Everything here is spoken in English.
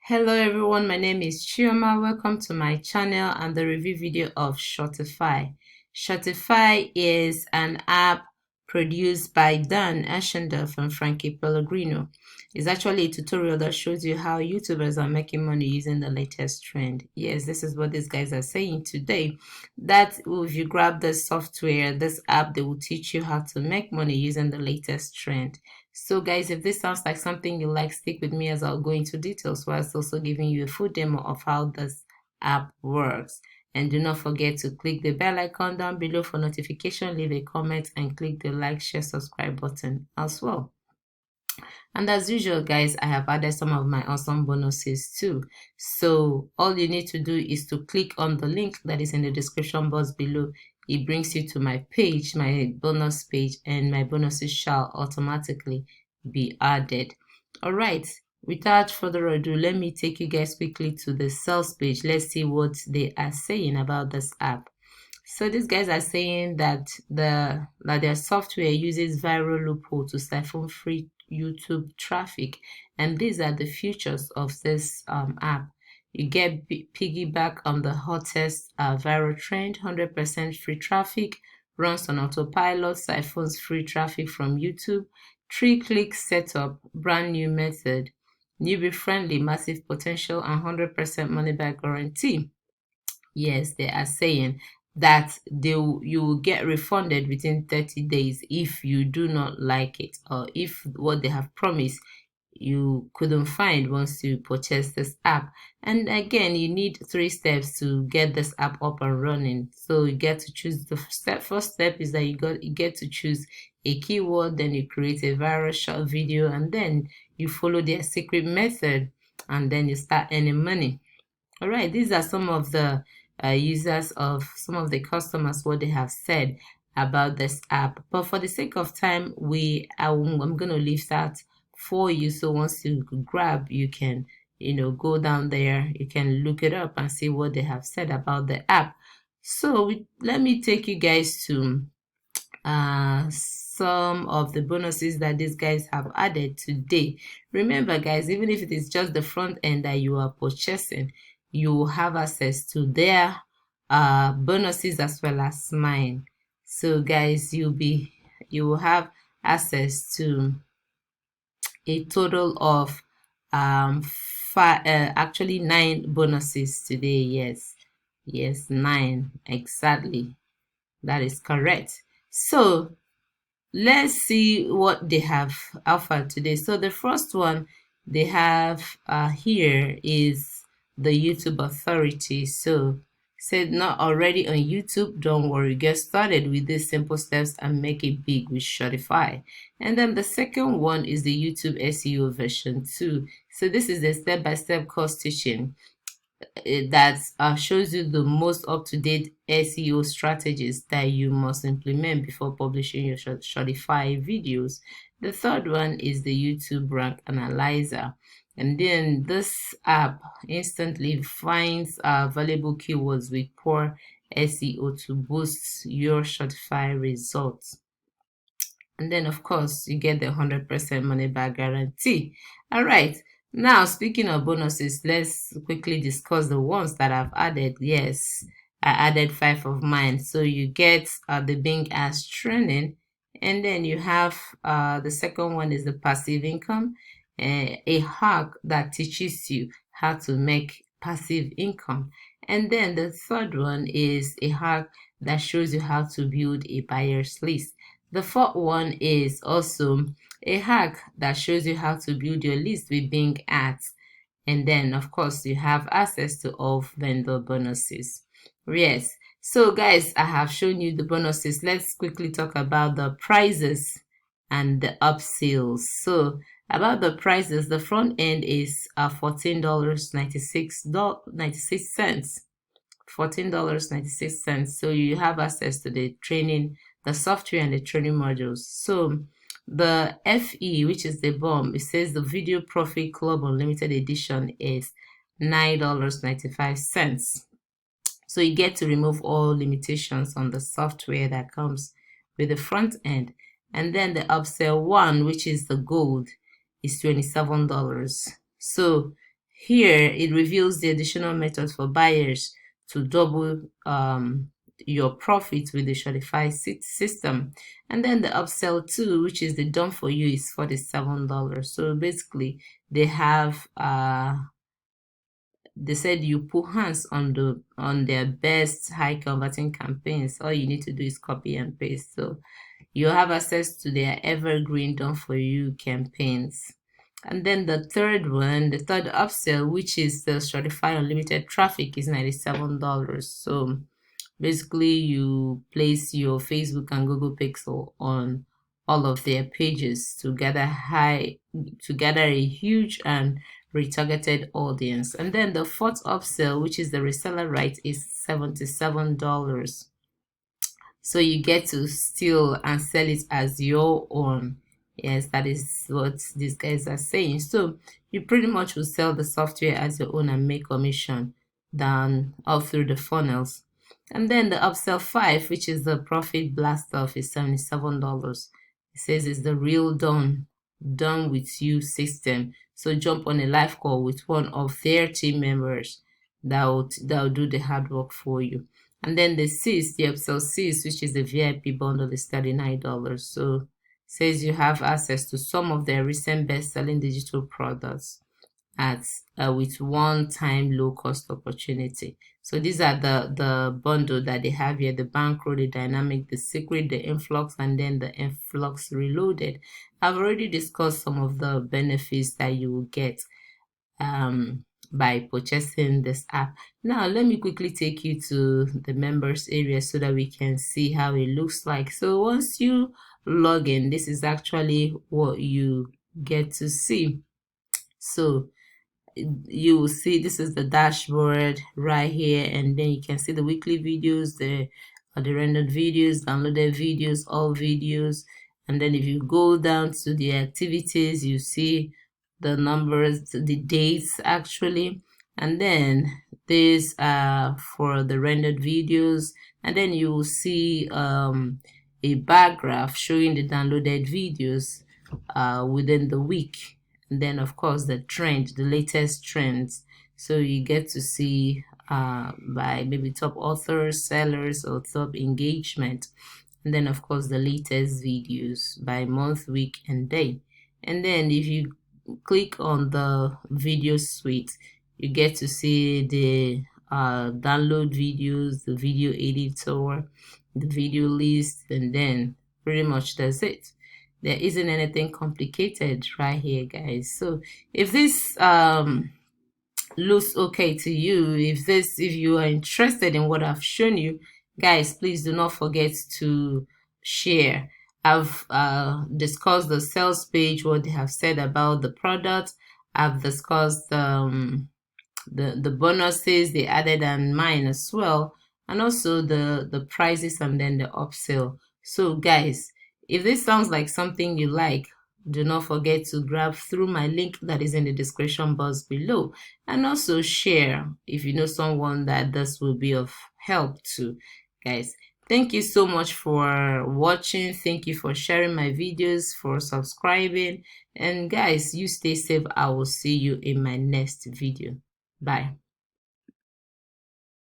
Hello everyone, my name is Chioma. Welcome to my channel and the review video of Shortify. Shortify is an app produced by Dan Ashendorf and Frankie Pellegrino. It's actually a tutorial that shows you how YouTubers are making money using the latest trend. Yes, this is what these guys are saying today. That if you grab this software, this app, they will teach you how to make money using the latest trend. So guys, if this sounds like something you like, stick with me as I'll go into details whilst also giving you a full demo of how this app works. And do not forget to click the bell icon down below for notification, leave a comment, and click the like, share, subscribe button as well. And as usual, guys, I have added some of my awesome bonuses too. So all you need to do is to click on the link that is in the description box below. It brings you to my page, my bonus page, and my bonuses shall automatically be added. All right, without further ado, let me take you guys quickly to the sales page. Let's see what they are saying about this app. So these guys are saying that their software uses viral loophole to siphon free YouTube traffic, and these are the features of this app. You get piggyback on the hottest viral trend, 100% free traffic, runs on autopilot, siphons free traffic from YouTube, 3-click setup, brand new method, newbie friendly, massive potential, and 100% money back guarantee. Yes, they are saying that you will get refunded within 30 days if you do not like it, or if what they have promised you couldn't find once you purchase this app. And again, you need 3 steps to get this app up and running. So you get to choose the first step is that you get to choose a keyword, then you create a viral short video, and then you follow their secret method, and then you start earning money. All right, these are some of the users of some of the customers, what they have said about this app. But for the sake of time, I'm going to leave that for you. So once you grab, you can, go down there, you can look it up and see what they have said about the app. So let me take you guys to some of the bonuses that these guys have added today. Remember, guys, even if it is just the front end that you are purchasing, you will have access to their bonuses as well as mine. So guys, you will have access to a total of actually 9 bonuses today. Yes, 9 exactly. That is correct. So let's see what they have offered today. So the first one they have here is the YouTube authority. So said not already on YouTube, don't worry, get started with these simple steps and make it big with Shortify. And then the second one is the YouTube SEO version 2. So this is a step-by-step course teaching that shows you the most up-to-date SEO strategies that you must implement before publishing your Shortify videos. The third one is the YouTube rank analyzer. And then this app instantly finds valuable keywords with poor SEO to boost your Shortify results. And then, of course, you get the 100% money back guarantee. All right. Now, speaking of bonuses, let's quickly discuss the ones that I've added. Yes, I added 5 of mine. So you get the Bing Ads training. And then you have the second one is the passive income, a hack that teaches you how to make passive income. And then the third one is a hack that shows you how to build a buyer's list. The fourth one is also a hack that shows you how to build your list with Bing Ads. And then, of course, you have access to all vendor bonuses. Yes. So, guys, I have shown you the bonuses. Let's quickly talk about the prices and the upsells. So, about the prices, the front end is $14.96. $14.96. So you have access to the training, the software, and the training modules. So the FE, which is the bomb, it says the Video Profit Club Unlimited Edition is $9.95. So you get to remove all limitations on the software that comes with the front end. And then the upsell one, which is the gold, is $27. So Here, it reveals the additional methods for buyers to double your profit with the Shortify system. And then the upsell too, which is the done for you, is $47. So basically, they have they said you put hands on their best high converting campaigns. All you need to do is copy and paste. So you have access to their evergreen done for you campaigns. And then the third upsell, which is the Shortify Unlimited Traffic, is $97. So basically, you place your Facebook and Google Pixel on all of their pages to gather a huge and retargeted audience. And then the fourth upsell, which is the reseller right, is $77. So you get to steal and sell it as your own. Yes, that is what these guys are saying. So you pretty much will sell the software as your own and make commission down all through the funnels. And then the upsell 5, which is the profit blast off, is $77. It says it's the real done with you system. So jump on a live call with one of their team members that will do the hard work for you. And then the upsell 6, which is the VIP bundle, is $39. So says you have access to some of their recent best-selling digital products at with one-time low-cost opportunity. So these are the bundle that they have here: the bankroll, the dynamic, the secret, the influx, and then the influx reloaded. I've already discussed some of the benefits that you will get by purchasing this app. Now let me quickly take you to the members area so that we can see how it looks like. So once you log in, this is actually what you get to see. So you will see this is the dashboard right here, and then you can see the weekly videos, the rendered videos, downloaded videos, all videos. And then if you go down to the activities, you see the numbers, the dates actually, and then this for the rendered videos. And then you will see a bar graph showing the downloaded videos within the week. And then of course the latest trends. So you get to see by maybe top authors, sellers, or top engagement. And then of course the latest videos by month, week, and day. And then if you click on the video suite, you get to see the download videos, the video editor, the video list, and then pretty much that's it. There isn't anything complicated right here, guys. So if this looks okay to you, if you are interested in what I've shown you, guys, please do not forget to share. I've discussed the sales page, what they have said about the product. I've discussed the bonuses they added and mine as well, and also the prices and then the upsell. So guys, if this sounds like something you like, do not forget to grab through my link that is in the description box below, and also share if you know someone that this will be of help to. Guys, thank you so much for watching. Thank you for sharing my videos, for subscribing, and guys, you stay safe. I will see you in my next video. Bye.